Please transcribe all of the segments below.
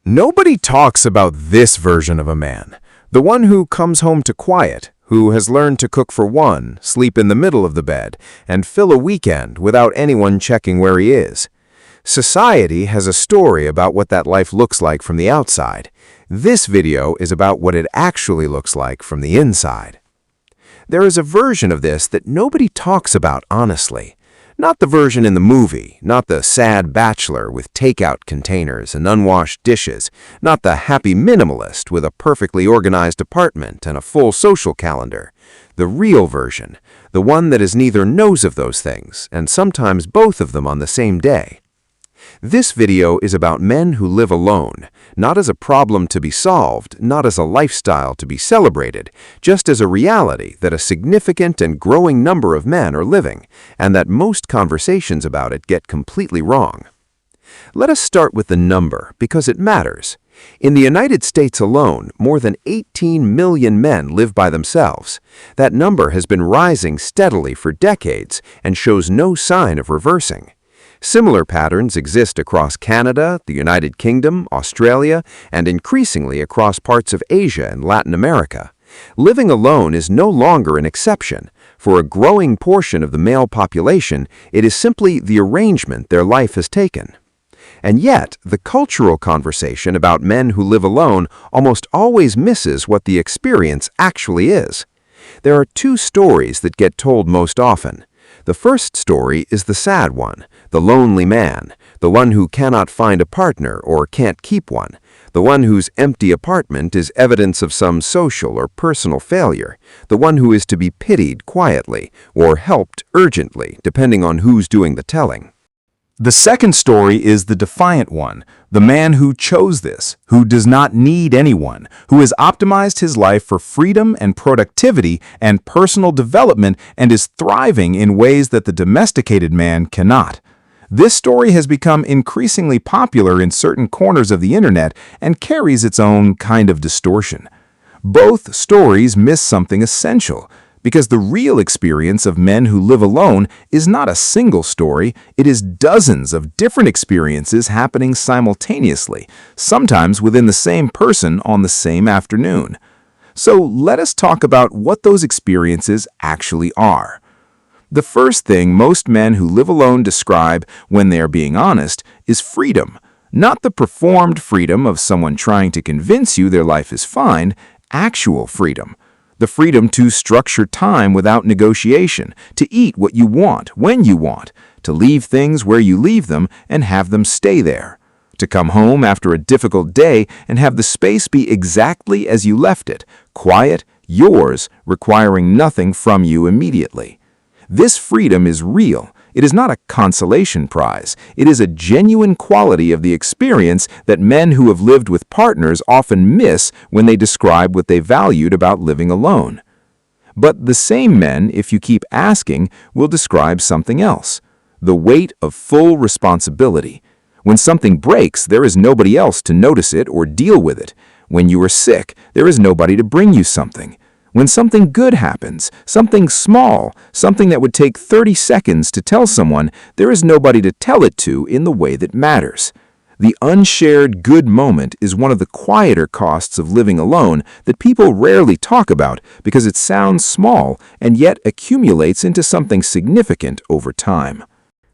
Nobody talks about this version of a man, the one who comes home to quiet, who has learned to cook for one, sleep in the middle of the bed, and fill a weekend without anyone checking where he is. Society has a story about what that life looks like from the outside. This video is about what it actually looks like from the inside. There is a version of this that nobody talks about honestly. Not the version in the movie, not the sad bachelor with takeout containers and unwashed dishes, not the happy minimalist with a perfectly organized apartment and a full social calendar. The real version, the one that is neither knows of those things, and sometimes both of them on the same day. This video is about men who live alone, not as a problem to be solved, not as a lifestyle to be celebrated, just as a reality that a significant and growing number of men are living, and that most conversations about it get completely wrong. Let us start with the number, because it matters. In the United States alone, more than 18 million men live by themselves. That number has been rising steadily for decades and shows no sign of reversing. Similar patterns exist across Canada, the United Kingdom, Australia, and increasingly across parts of Asia and Latin America. Living alone is no longer an exception. For a growing portion of the male population, it is simply the arrangement their life has taken. And yet, the cultural conversation about men who live alone almost always misses what the experience actually is. There are two stories that get told most often. The first story is the sad one, the lonely man, the one who cannot find a partner or can't keep one, the one whose empty apartment is evidence of some social or personal failure, the one who is to be pitied quietly or helped urgently, depending on who's doing the telling. The second story is the defiant one, the man who chose this, who does not need anyone, who has optimized his life for freedom and productivity and personal development and is thriving in ways that the domesticated man cannot. This story has become increasingly popular in certain corners of the internet and carries its own kind of distortion. Both stories miss something essential. Because the real experience of men who live alone is not a single story, it is dozens of different experiences happening simultaneously, sometimes within the same person on the same afternoon. So let us talk about what those experiences actually are. The first thing most men who live alone describe, when they are being honest, is freedom. Not the performed freedom of someone trying to convince you their life is fine, actual freedom. The freedom to structure time without negotiation, to eat what you want, when you want, to leave things where you leave them and have them stay there, to come home after a difficult day and have the space be exactly as you left it, quiet, yours, requiring nothing from you immediately. This freedom is real. It is not a consolation prize. It is a genuine quality of the experience that men who have lived with partners often miss when they describe what they valued about living alone. But the same men, if you keep asking, will describe something else. The weight of full responsibility. When something breaks, there is nobody else to notice it or deal with it. When you are sick, there is nobody to bring you something. When something good happens, something small, something that would take 30 seconds to tell someone, there is nobody to tell it to in the way that matters. The unshared good moment is one of the quieter costs of living alone that people rarely talk about because it sounds small and yet accumulates into something significant over time.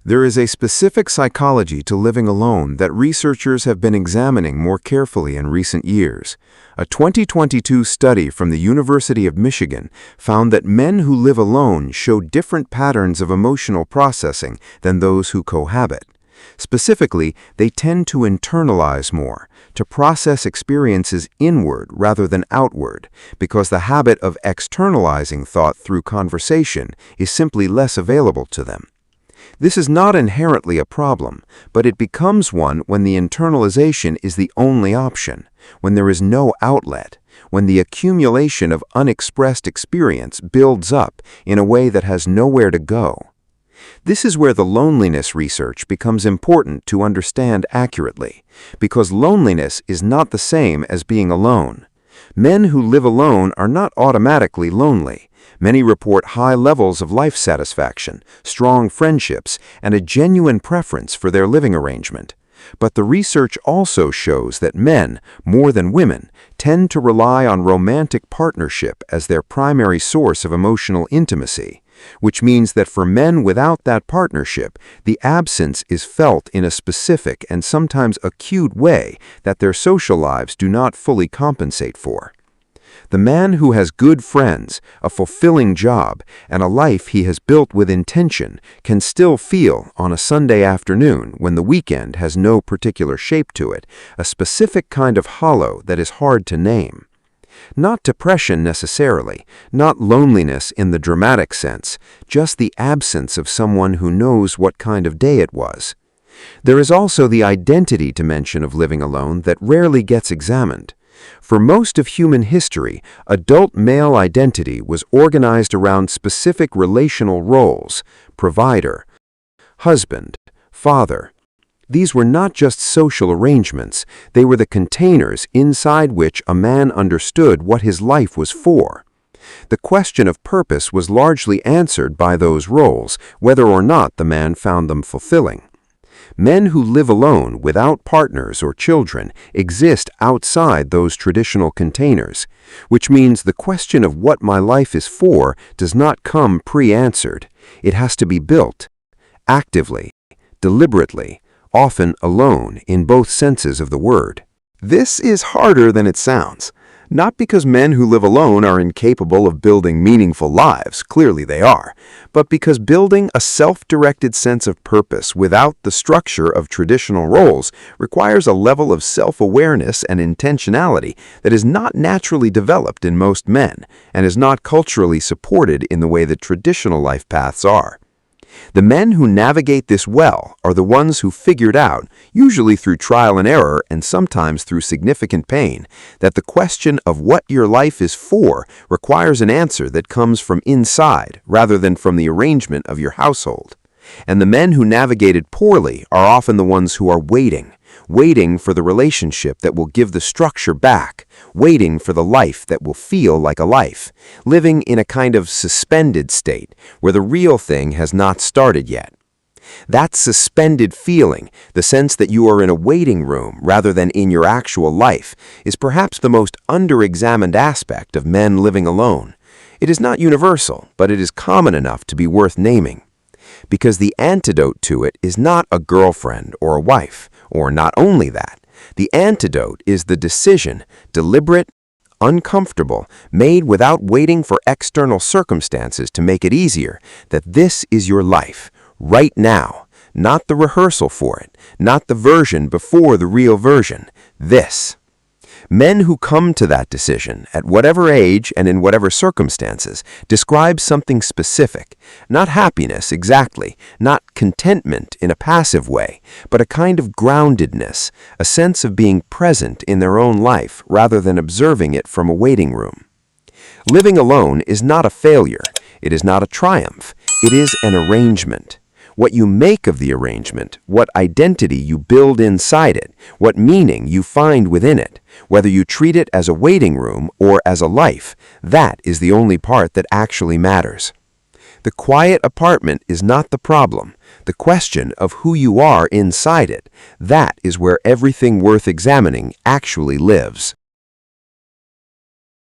There is a specific psychology to living alone that researchers have been examining more carefully in recent years. A 2022 study from the University of Michigan found that men who live alone show different patterns of emotional processing than those who cohabit. Specifically, they tend to internalize more, to process experiences inward rather than outward, because the habit of externalizing thought through conversation is simply less available to them. This is not inherently a problem, but it becomes one when the internalization is the only option, when there is no outlet, when the accumulation of unexpressed experience builds up in a way that has nowhere to go. This is where the loneliness research becomes important to understand accurately, because loneliness is not the same as being alone. Men who live alone are not automatically lonely. Many report high levels of life satisfaction, strong friendships, and a genuine preference for their living arrangement. But the research also shows that men, more than women, tend to rely on romantic partnership as their primary source of emotional intimacy, which means that for men without that partnership, the absence is felt in a specific and sometimes acute way that their social lives do not fully compensate for. The man who has good friends, a fulfilling job, and a life he has built with intention can still feel, on a Sunday afternoon when the weekend has no particular shape to it, a specific kind of hollow that is hard to name. Not depression necessarily, not loneliness in the dramatic sense, just the absence of someone who knows what kind of day it was. There is also the identity dimension of living alone that rarely gets examined. For most of human history, adult male identity was organized around specific relational roles: provider, husband, father. These were not just social arrangements, they were the containers inside which a man understood what his life was for. The question of purpose was largely answered by those roles, whether or not the man found them fulfilling. Men who live alone without partners or children exist outside those traditional containers, which means the question of what my life is for does not come pre-answered. It has to be built, actively, deliberately, often alone in both senses of the word. This is harder than it sounds. Not because men who live alone are incapable of building meaningful lives, clearly they are, but because building a self-directed sense of purpose without the structure of traditional roles requires a level of self-awareness and intentionality that is not naturally developed in most men and is not culturally supported in the way that traditional life paths are. The men who navigate this well are the ones who figured out, usually through trial and error and sometimes through significant pain, that the question of what your life is for requires an answer that comes from inside rather than from the arrangement of your household. And the men who navigated poorly are often the ones who are waiting for the relationship that will give the structure back, waiting for the life that will feel like a life, living in a kind of suspended state where the real thing has not started yet. That suspended feeling, the sense that you are in a waiting room rather than in your actual life, is perhaps the most under-examined aspect of men living alone. It is not universal, but it is common enough to be worth naming. Because the antidote to it is not a girlfriend or a wife, or not only that. The antidote is the decision, deliberate, uncomfortable, made without waiting for external circumstances to make it easier, that this is your life, right now, not the rehearsal for it, not the version before the real version, this. Men who come to that decision, at whatever age and in whatever circumstances, describe something specific, not happiness exactly, not contentment in a passive way, but a kind of groundedness, a sense of being present in their own life rather than observing it from a waiting room. Living alone is not a failure, it is not a triumph, it is an arrangement. What you make of the arrangement, what identity you build inside it, what meaning you find within it, whether you treat it as a waiting room or as a life, that is the only part that actually matters. The quiet apartment is not the problem. The question of who you are inside it, that is where everything worth examining actually lives.